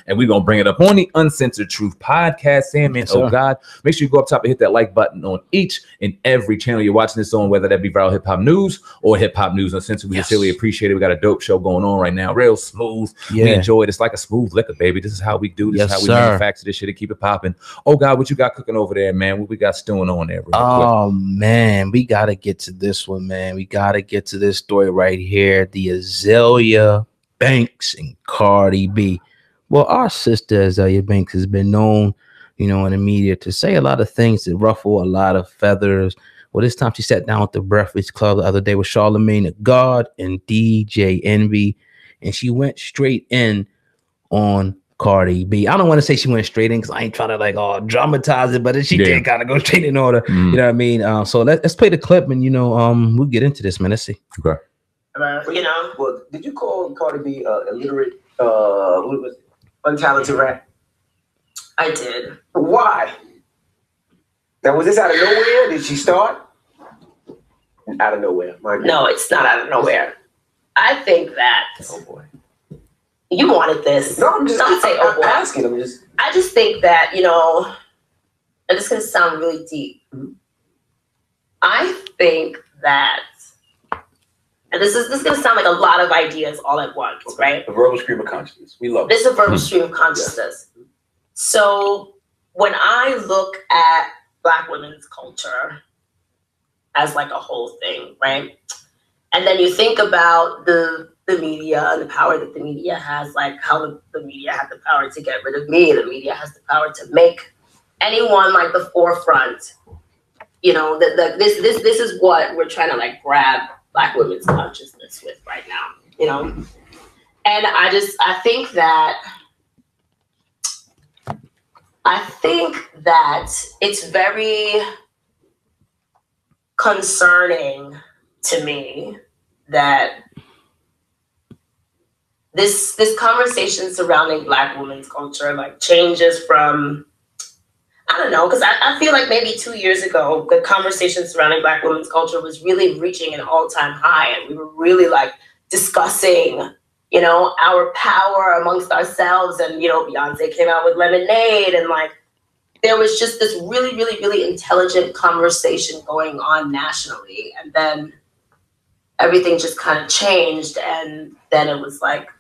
And we're going to bring it up on the Uncensored Truth podcast. Sandman, oh God, make sure you go up top and hit that like button on each and every channel you're watching this on, whether that be Viral Hip Hop News or Hip Hop News Uncensored. We sincerely appreciate it. We got a dope show going on right now. Real smooth. We enjoy it. It's like a smooth liquor, baby. This is how we do. This is how we manufacture this shit and keep it popping. Oh God, what you got cooking over there, man? What we got stewing on there? Oh man, we got to get to this one, man. We got to get to this story right here. The Azealia Banks and Cardi B. Well, our sister Azealia Banks has been known, you know, in the media to say a lot of things that ruffle a lot of feathers. Well, this time she sat down with the Breakfast Club the other day with Charlamagne the God and DJ Envy, and she went straight in on Cardi B. I don't want to say she went straight in because I ain't trying to like dramatize it, but she did kind of go straight in order. You know what I mean? So let's play the clip and we'll get into this, man. Let's see. Okay. You know, well, did you call Cardi B illiterate? What was it? Untalented rat? I did. Why? Now, was this out of nowhere? Did she start? Out of nowhere. No, it's not out of nowhere. I think that. Oh boy. You wanted this. No, I'm just I'm asking. I just think that, you know, and this is going to sound really deep. I think that, and this is going to sound like a lot of ideas all at once, right? The verbal stream of consciousness. We love it. This is a verbal stream of consciousness. Yeah. So when I look at Black women's culture as like a whole thing, right? And then you think about the media and the power that the media has, like how the media had the power to get rid of me, the media has the power to make anyone like the forefront. You know, this is what we're trying to like grab Black women's consciousness with right now, you know? And I think that it's very concerning to me that this conversation surrounding Black women's culture like changes from, I don't know, because I feel like maybe 2 years ago, the conversation surrounding Black women's culture was really reaching an all-time high. And we were really like discussing, you know, our power amongst ourselves. And, you know, Beyoncé came out with Lemonade. And like, there was just this really, really, really intelligent conversation going on nationally. And then everything just kind of changed. And then it was like,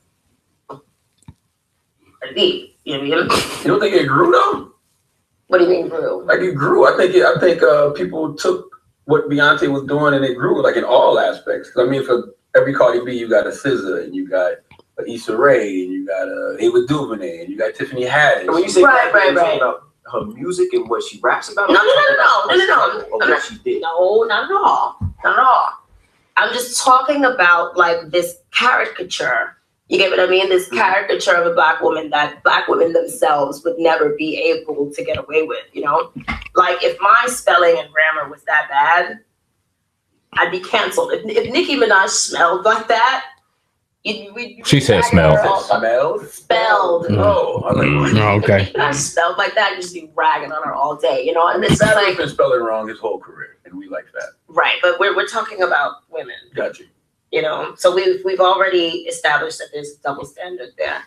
deep. You know what I mean? You don't think it grew though? What do you mean grew? Like it grew. I think people took what Beyonce was doing and it grew like in all aspects. I mean, for every Cardi B, you got a SZA and you got a Issa Rae and you got a Ava DuVernay and you got Tiffany Haddish. And when you say right. About her music and what she raps about? No. Or what she did? No, not at all. Not at all. I'm just talking about like this caricature. You get what I mean? This caricature of a Black woman that Black women themselves would never be able to get away with, you know? Like, if my spelling and grammar was that bad, I'd be canceled. If Nicki Minaj smelled like that, she said smelled. Spelled. Okay. I spelled like that, you'd just be ragging on her all day, you know? And it's like, been spelling wrong his whole career, and we like that. Right, but we're talking about women. Got you. You know, so we've already established that there's a double standard there.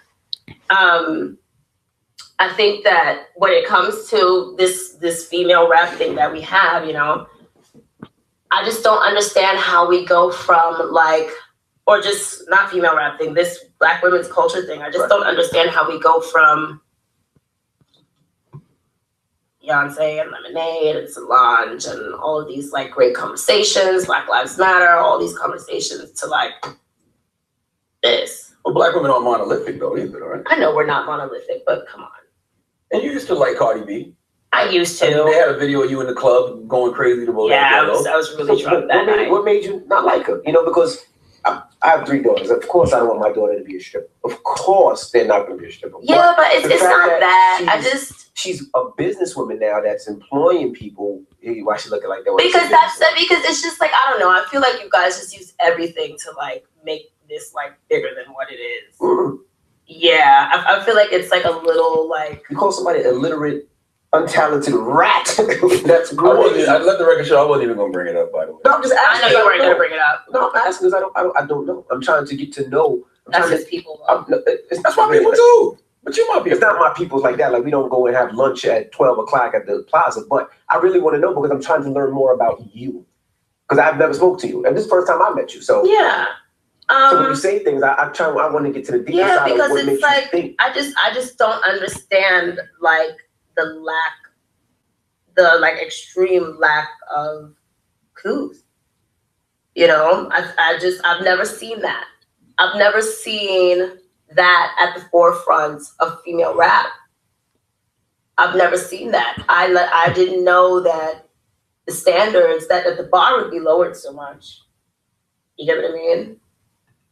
I think that when it comes to this female rap thing that we have, you know, I just don't understand how we go from like, or just not female rap thing, this Black women's culture thing. I just don't understand how we go from Beyoncé and Lemonade and Solange and all of these like great conversations, Black Lives Matter, all these conversations to like this. Well, Black women aren't monolithic though either, right? I know we're not monolithic, but come on. And you used to like Cardi B. I used to. I mean, they had a video of you in the club going crazy to vote. Yeah, I was really drunk that night. What made you not like her? You know, because I have 3 daughters. Of course, I don't want my daughter to be a stripper. Of course, they're not going to be a stripper. Yeah, but it's not that. She's a businesswoman now that's employing people. Why she looking like that? Because it's just like, I don't know. I feel like you guys just use everything to like make this like bigger than what it is. Mm-hmm. Yeah, I feel like it's like a little like, you call somebody illiterate, untalented rat. That's good. I'd let the record show. I wasn't even going to bring it up, by the way. No, I'm just asking. I know you weren't going to bring it up. No, I'm asking because I don't know. I'm trying to get to know. That's just people. That's why people do. But you might be. It's not my people's like that. Like we don't go and have lunch at 12 o'clock at the plaza. But I really want to know because I'm trying to learn more about you. Because I've never spoke to you, and this is the first time I met you. So yeah. So when you say things, I want to get to the deeper side of what makes you think. I just don't understand like the extreme lack of couth. You know, I've never seen that. I've never seen that at the forefront of female rap. I've never seen that. I didn't know that the standards that at the bar would be lowered so much. You get what I mean?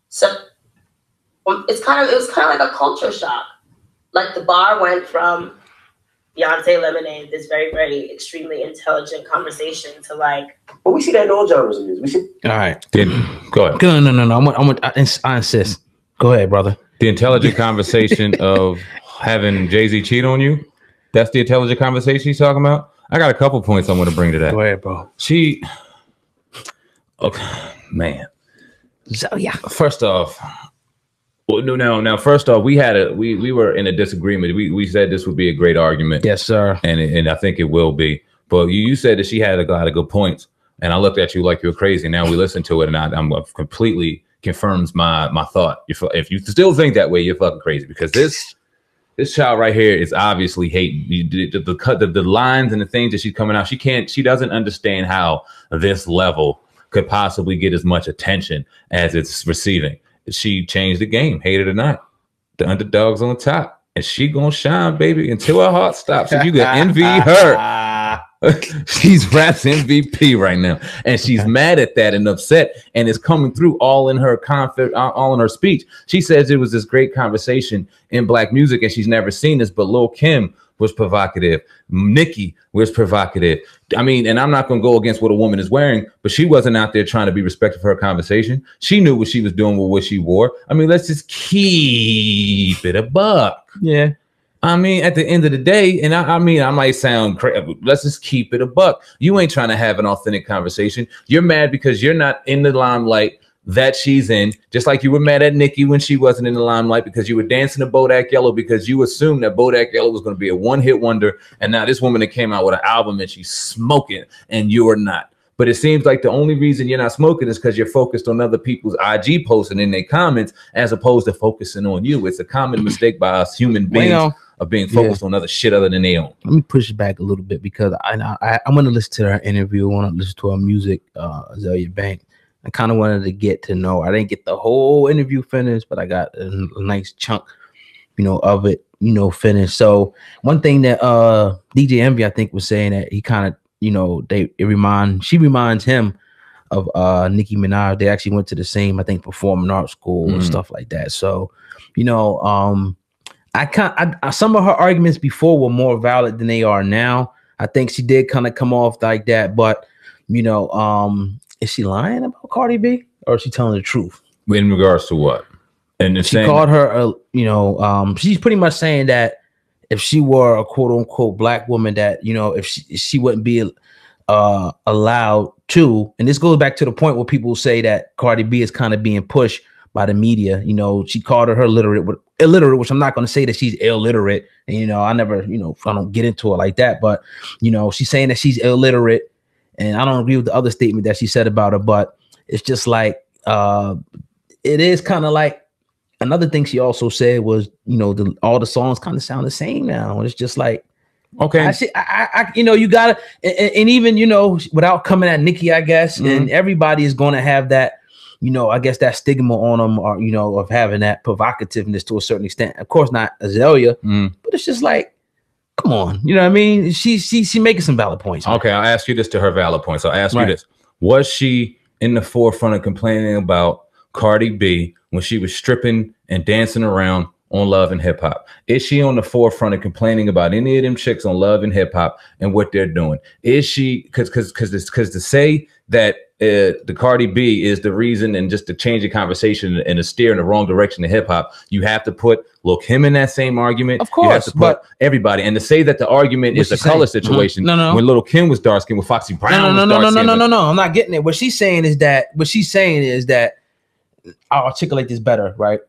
So it was kind of like a culture shock. Like the bar went from Beyoncé Lemonade, this very, very extremely intelligent conversation to like. But we see that in all genres of music. We see. All right, go ahead. No. I insist. Go ahead, brother. The intelligent conversation of having Jay-Z cheat on you. That's the intelligent conversation he's talking about. I got a couple points I want to bring to that. Go ahead, bro. Okay, man. So yeah. First off, first off, we were in a disagreement. We said this would be a great argument. Yes, sir. And I think it will be. But you said that she had a lot of good points, and I looked at you like you were crazy. Now we listened to it, and I'm completely confirms my thought. If you still think that way, you're fucking crazy, because this child right here is obviously hating. The lines and the things that she's coming out, she doesn't understand how this level could possibly get as much attention as it's receiving. She changed the game, hate it or not. The underdog's on top, and she gonna shine, baby, until her heart stops. And you can envy her. She's rap's MVP right now, and she's mad at that and upset, and it's coming through all in her all in her speech. She says it was this great conversation in black music, and she's never seen this. But Lil' Kim was provocative. Nicki was provocative. I mean, and I'm not going to go against what a woman is wearing, but she wasn't out there trying to be respectful for her conversation. She knew what she was doing with what she wore. I mean, let's just keep it a buck. Yeah. I mean, at the end of the day, and I mean, I might sound crazy. Let's just keep it a buck. You ain't trying to have an authentic conversation. You're mad because you're not in the limelight that she's in, just like you were mad at Nicki when she wasn't in the limelight, because you were dancing to Bodak Yellow because you assumed that Bodak Yellow was going to be a one-hit wonder, and now this woman that came out with an album and she's smoking, and you are not. But it seems like the only reason you're not smoking is because you're focused on other people's IG posts and in their comments, as opposed to focusing on you. It's a common mistake by us human beings of being focused on other shit other than their own. Let me push it back a little bit, because I'm going to listen to her interview. I want to listen to her music, Azealia Banks. I kind of wanted to get to know. I didn't get the whole interview finished, but I got a nice chunk, of it, finished. So one thing that DJ Envy, I think, was saying that he kind of, she reminds him of Nicki Minaj. They actually went to the same, I think, performing arts school and stuff like that. So, some of her arguments before were more valid than they are now. I think she did kind of come off like that, but is she lying about Cardi B, or is she telling the truth? In regards to what? And she called her, she's pretty much saying that if she were a quote unquote black woman, that, if she wouldn't be allowed to, and this goes back to the point where people say that Cardi B is kind of being pushed by the media. She called her illiterate, which I'm not going to say that she's illiterate. And, I never, I don't get into it like that, but, she's saying that she's illiterate. And I don't agree with the other statement that she said about her, but it's just like, it is kind of like, another thing she also said was, all the songs kind of sound the same now. And it's just like, okay, you gotta, and even, without coming at Nicki, I guess, and everybody is going to have that, I guess that stigma on them, or, of having that provocativeness to a certain extent. Of course, not Azealia, but it's just like, come on, you know what I mean? She making some valid points. Okay, I'll ask you this to her valid points. I'll ask you this. Was she in the forefront of complaining about Cardi B when she was stripping and dancing around on Love and Hip Hop? Is she on the forefront of complaining about any of them chicks on Love and Hip Hop and what they're doing? Is she, because to say that the Cardi B is the reason, and just to change the conversation and to steer in the wrong direction to hip hop, you have to put Lil' Kim in that same argument. Of course, you have to put everybody, and to say that the argument is a color situation. No. When Lil' Kim was dark skinned, with Foxy Brown. No. I'm not getting it. What she's saying is that I'll articulate this better, right?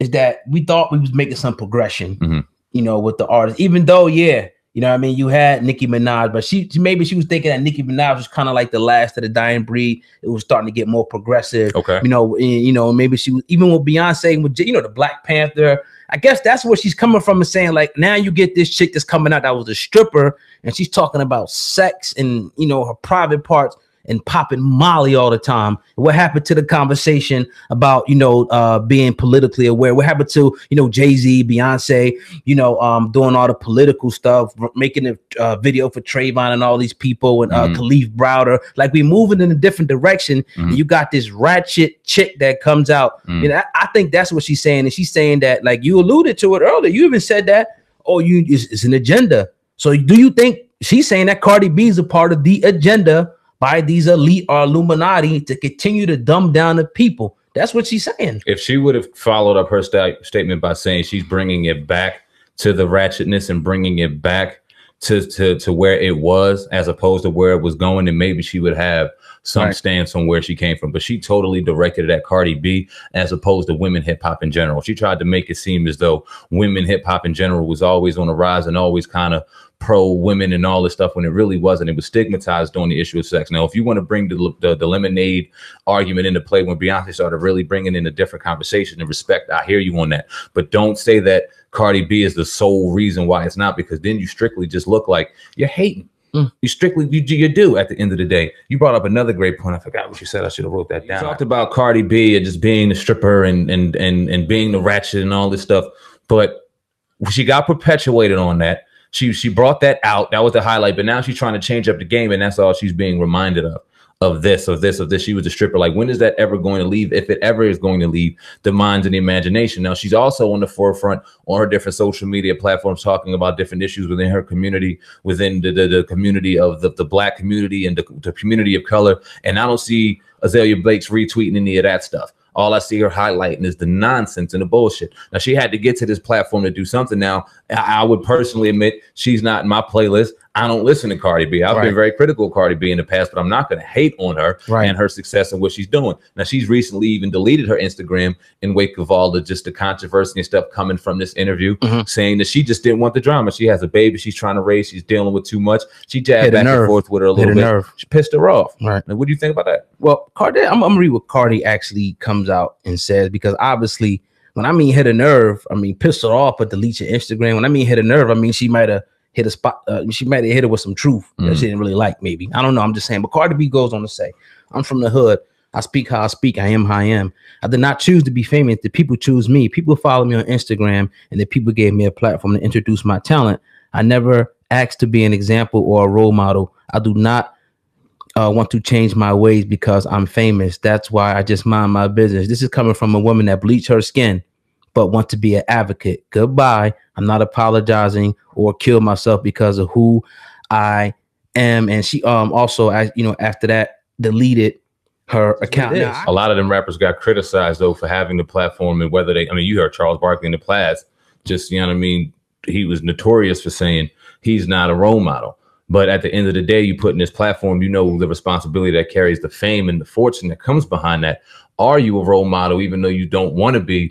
is that we thought we was making some progression, Mm-hmm. you know, with the artist, even though, yeah, you know what I mean? You had Nicki Minaj, but maybe she was thinking that Nicki Minaj was kind of like the last of the dying breed. It was starting to get more progressive. Okay. You know, maybe she was, even with Beyonce, with, you know, the Black Panther, I guess that's where she's coming from and saying, like, now you get this chick that's coming out that was a stripper and she's talking about sex and, you know, her private parts and popping Molly all the time. What happened to the conversation about, you know, being politically aware? What happened to, you know, Jay-Z, Beyonce, you know, doing all the political stuff, making a video for Trayvon and all these people and Khalif Browder? Like, we moving in a different direction. And you got this ratchet chick that comes out. You know, I think that's what she's saying. And she's saying that, like, you alluded to it earlier. You even said that, oh, it's an agenda. So do you think she's saying that Cardi B is a part of the agenda by these elite or Illuminati to continue to dumb down the people? That's what she's saying. If she would have followed up her statement by saying she's bringing it back to the ratchetness and bringing it back to where it was, as opposed to where it was going, then maybe she would have some stance on where she came from. But she totally directed it at Cardi B as opposed to women hip hop in general. She tried to make it seem as though women hip hop in general was always on the rise and always kind of pro women and all this stuff, when it really wasn't. It was stigmatized on the issue of sex. Now, if you want to bring the lemonade argument into play, when Beyonce started really bringing in a different conversation and respect, I hear you on that. But don't say that Cardi B is the sole reason why it's not, because then you strictly just look like you're hating. You strictly, you do at the end of the day. You brought up another great point. I forgot what you said. I should have wrote that down. You talked about Cardi B and just being the stripper and being the ratchet and all this stuff. But she got perpetuated on that. She brought that out. That was the highlight. But now she's trying to change up the game, and that's all she's being reminded of. Of this. She was a stripper. Like, when is that ever going to leave, if it ever is going to leave the minds and the imagination? Now, she's also on the forefront on her different social media platforms, talking about different issues within her community, within the community of the Black community and the community of color. And I don't see Azealia Banks retweeting any of that stuff. All I see her highlighting is the nonsense and the bullshit. Now, she had to get to this platform to do something. Now, I would personally admit she's not in my playlist. I don't listen to Cardi B. I've been very critical of Cardi B in the past, but I'm not going to hate on her and her success and what she's doing. Now, she's recently even deleted her Instagram in wake of all the controversy and stuff coming from this interview, saying that she just didn't want the drama. She has a baby she's trying to raise. She's dealing with too much. She jabbed back and forth with her a little bit. She pissed her off. Now, what do you think about that? Well, Cardi, I'm going to read what Cardi actually comes out and says, because obviously, when I mean hit a nerve, I mean piss her off, but delete your Instagram. When I mean hit a nerve, I mean she might have hit a spot. She might have hit it with some truth that she didn't really like, maybe. I don't know. I'm just saying. But Cardi B goes on to say, I'm from the hood. I speak how I speak. I am how I am. I did not choose to be famous. The people choose me. People follow me on Instagram, and the people gave me a platform to introduce my talent. I never asked to be an example or a role model. I do not want to change my ways because I'm famous. That's why I just mind my business. This is coming from a woman that bleached her skin but want to be an advocate. Goodbye. I'm not apologizing or kill myself because of who I am. And she also, after that, deleted her account. A lot of them rappers got criticized though for having the platform, and whether they, I mean, you heard Charles Barkley in the past, just, you know what I mean, he was notorious for saying he's not a role model. But at the end of the day, you put in this platform, you know, the responsibility that carries, the fame and the fortune that comes behind that. Are you a role model, even though you don't want to be,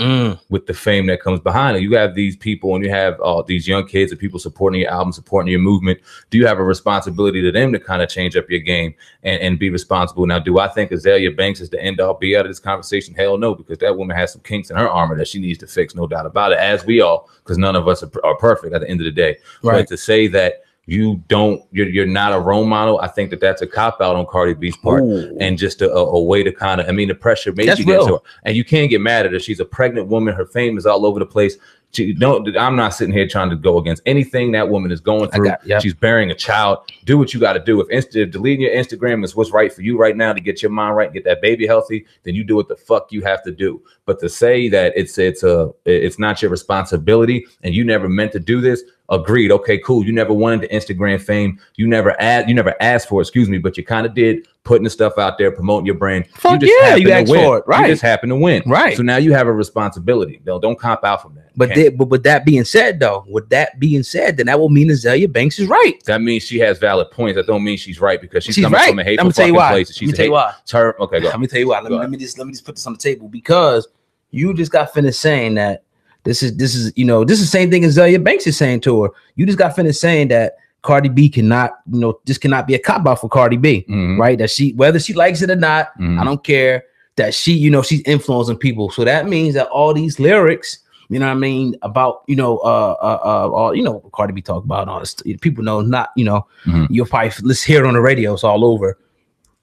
with the fame that comes behind it? You have these people and you have these young kids and people supporting your album, supporting your movement. Do you have a responsibility to them to kind of change up your game and be responsible? Now, do I think Azealia Banks is the end all be out of this conversation? Hell no, because that woman has some kinks in her armor that she needs to fix, no doubt about it, as we all, because none of us are perfect at the end of the day. But to say that you're not a role model, I think that's a cop out on Cardi B's part. And just a way to kind of, I mean, the pressure maybe gets to her, and you can't get mad at her. She's a pregnant woman. Her fame is all over the place. I'm not sitting here trying to go against anything that woman is going through. She's bearing a child. Do what you got to do. If deleting your Instagram is what's right for you right now to get your mind right, get that baby healthy, then you do what the fuck you have to do. But to say that it's not your responsibility and you never meant to do this, agreed. Okay, cool. You never wanted the Instagram fame. You never asked for it, excuse me, but you kind of did, putting the stuff out there, promoting your brand. You asked for it, right? You just happen to win, right? So now you have a responsibility. Don't cop out from that. But with that being said, then that will mean Azealia Banks is right. That means she has valid points. That don't mean she's right, because she's coming from a hateful fucking place. Let me tell you why. It's her. Okay, go. Let me tell you why. Let me just put this on the table, because You just got finished saying that this is the same thing as Azealia Banks is saying to her. You just got finished saying that Cardi B cannot, this cannot be a cop out for Cardi B, right? That whether she likes it or not, I don't care. That she's influencing people. So that means that all these lyrics, you know what I mean, about Cardi B talk about all this. People know not, you'll probably let's hear it on the radio. It's all over.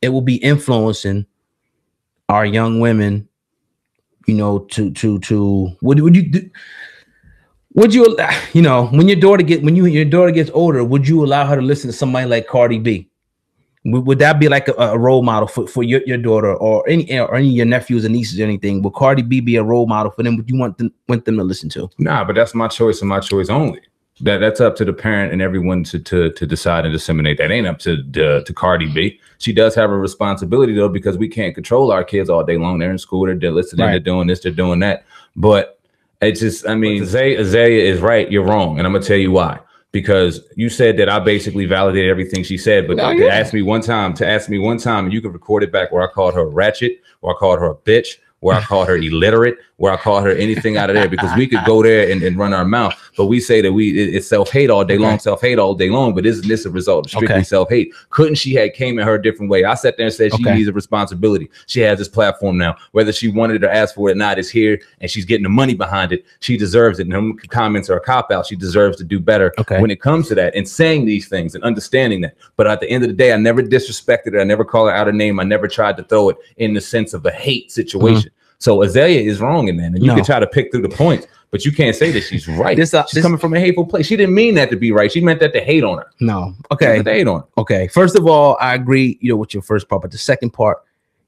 It will be influencing our young women, to what would you do? Would you, when your daughter gets older, would you allow her to listen to somebody like Cardi B? Would that be like a role model for your daughter or any of your nephews and nieces or anything? Would Cardi B be a role model for them? Would you want them to listen to? Nah, but that's my choice and my choice only. That's up to the parent and everyone to decide and disseminate. That ain't up to Cardi B. She does have a responsibility though, because we can't control our kids all day long. They're in school, they're listening, they're doing this, they're doing that. But it's just, I mean, Azealia is right. You're wrong, and I'm gonna tell you why. Because you said that I basically validated everything she said, but to ask me one time, and you can record it back where I called her a ratchet, or I called her a bitch, where I called her illiterate, where I called her anything out of there, because we could go there and run our mouth, but we say that it's self-hate all day long, self-hate all day long, but isn't this a result of strictly self-hate? Couldn't she have came in her a different way? I sat there and said she needs a responsibility. She has this platform now, whether she wanted or asked for it or not, it's here, and she's getting the money behind it. She deserves it, and her comments are a cop-out. She deserves to do better when it comes to that, and saying these things and understanding that. But at the end of the day, I never disrespected her. I never called her out of name. I never tried to throw it in the sense of a hate situation. So Azealia is wrong in that, and you can try to pick through the points, but you can't say that she's right. She's coming from a hateful place. She didn't mean that to be right. She meant that to hate on her. No. Okay. To hate on her. Okay. First of all, I agree, with your first part, but the second part,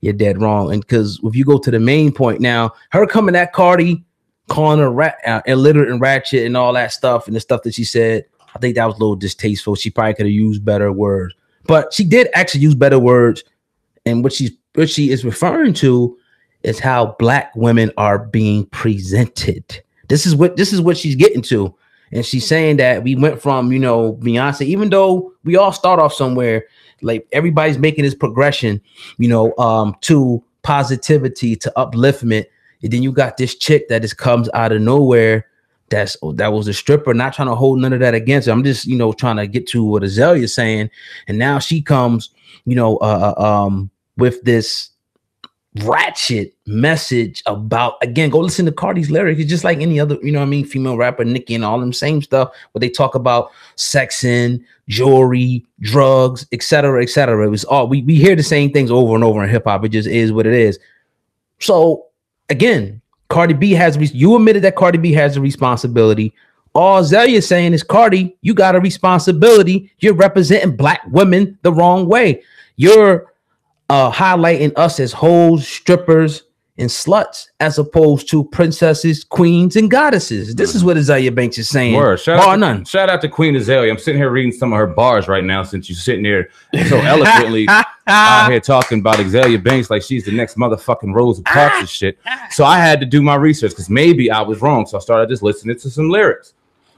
you're dead wrong. And because if you go to the main point now, her coming at Cardi, calling her illiterate and ratchet and all that stuff, and the stuff that she said, I think that was a little distasteful. She probably could have used better words, but she did actually use better words. And what she is referring to is how Black women are being presented. This is what she's getting to. And she's saying that we went from, Beyonce, even though we all start off somewhere, like everybody's making this progression, to positivity, to upliftment. And then you got this chick that just comes out of nowhere. That was a stripper, not trying to hold none of that against her. I'm just, trying to get to what Azealia is saying. And now she comes, with this ratchet message about, again, go listen to Cardi's lyrics. It's just like any other, female rapper, Nicki and all them same stuff, where they talk about sexing, jewelry, drugs, etc., etc. It was all we hear the same things over and over in hip hop. It just is what it is. So again, Cardi B you admitted that Cardi B has a responsibility. All Azealia is saying is, Cardi, you got a responsibility. You're representing Black women the wrong way. You're highlighting us as hoes, strippers, and sluts, as opposed to princesses, queens, and goddesses. This is what Azealia Banks is saying. Shout out to Queen Azealia. I'm sitting here reading some of her bars right now, since you're sitting there so eloquently out here talking about Azealia Banks like she's the next motherfucking Rosa Parks and shit. So I had to do my research, because maybe I was wrong. So I started just listening to some lyrics.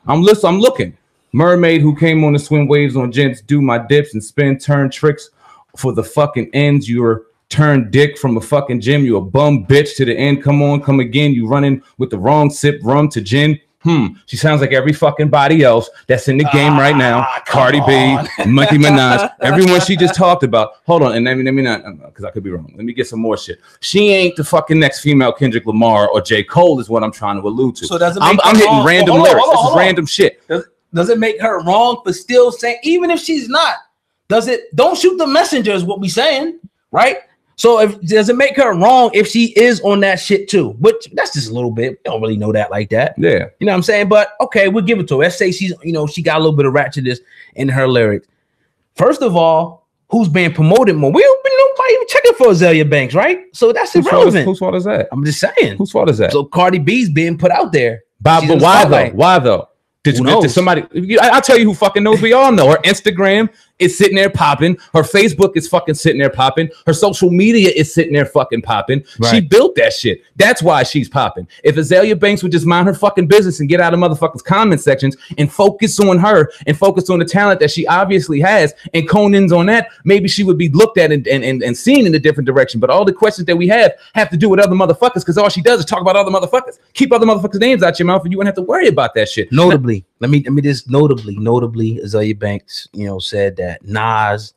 I'm looking. Mermaid who came on to swim waves on gents, do my dips and spin turn tricks for the fucking ends. You're turned dick from a fucking gym. You a bum bitch to the end. Come on, come again. You running with the wrong sip rum to gin. She sounds like every fucking body else that's in the game right now. Cardi B, Nicki Minaj, everyone she just talked about. Hold on, and let me not, because I could be wrong. Let me get some more shit. She ain't the fucking next female Kendrick Lamar or J. Cole is what I'm trying to allude to. So does it I'm hitting random lyrics. This is random shit. Does it make her wrong for still saying, even if she's not? Don't shoot the messenger is what we saying, right? So does it make her wrong if she is on that shit too? Which that's just a little bit. We don't really know that like that. Yeah. You know what I'm saying? But okay, we'll give it to her. Let's say she's, she got a little bit of ratchetness in her lyrics. First of all, who's being promoted more? Nobody even checking for Azealia Banks, right? So that's irrelevant. Whose fault is that? I'm just saying. Whose fault is that? So Cardi B's being put out there. But why though? Why though? Did somebody? I'll tell you who fucking knows. We all know her Instagram is sitting there popping. Her Facebook is fucking sitting there popping. Her social media is sitting there fucking popping. Right. She built that shit. That's why she's popping. If Azealia Banks would just mind her fucking business and get out of motherfuckers' comment sections and focus on her and focus on the talent that she obviously has and Conan's on that, maybe she would be looked at and seen in a different direction. But all the questions that we have to do with other motherfuckers because all she does is talk about other motherfuckers. Keep other motherfuckers' names out your mouth and you wouldn't have to worry about that shit. Notably, let me just notably, Azealia Banks, said that Nas,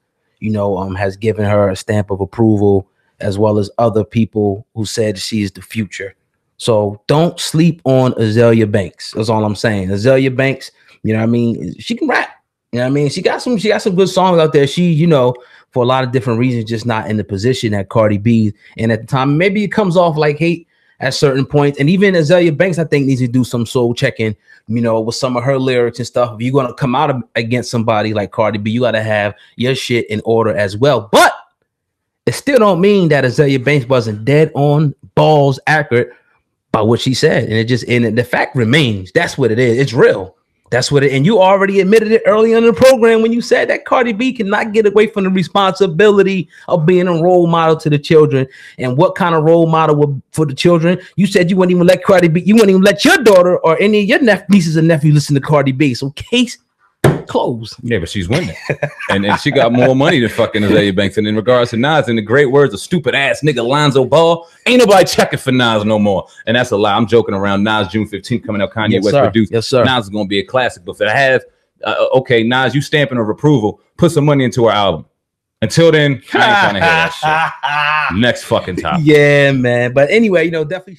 has given her a stamp of approval, as well as other people who said she is the future. So don't sleep on Azealia Banks. That's all I'm saying. Azealia Banks, she can rap. She got some good songs out there. She, for a lot of different reasons, just not in the position that Cardi B and at the time. Maybe it comes off like hate at certain points. And even Azealia Banks, I think, needs to do some soul checking, with some of her lyrics and stuff. If you're going to come out against somebody like Cardi B, you got to have your shit in order as well. But it still don't mean that Azealia Banks wasn't dead on balls accurate by what she said. And the fact remains, that's what it is. It's real. That's what it, and you already admitted it early in the program when you said that Cardi B cannot get away from the responsibility of being a role model to the children. And what kind of role model for the children? You said you wouldn't even let Cardi B, you wouldn't even let your daughter or any of your nieces and nephews listen to Cardi B. So case closed. Yeah, but she's winning. and she got more money than fucking Azealia Banks. And in regards to Nas, in the great words of stupid ass nigga Lonzo Ball, ain't nobody checking for Nas no more. And that's a lie. I'm joking around. Nas June 15th coming out, Kanye West produced. Yes, sir. Nas is gonna be a classic. But if I have okay, Nas, you stamping of approval, put some money into our album. Until then, I ain't trying to hear that shit. Next fucking topic. Yeah, man. But anyway, definitely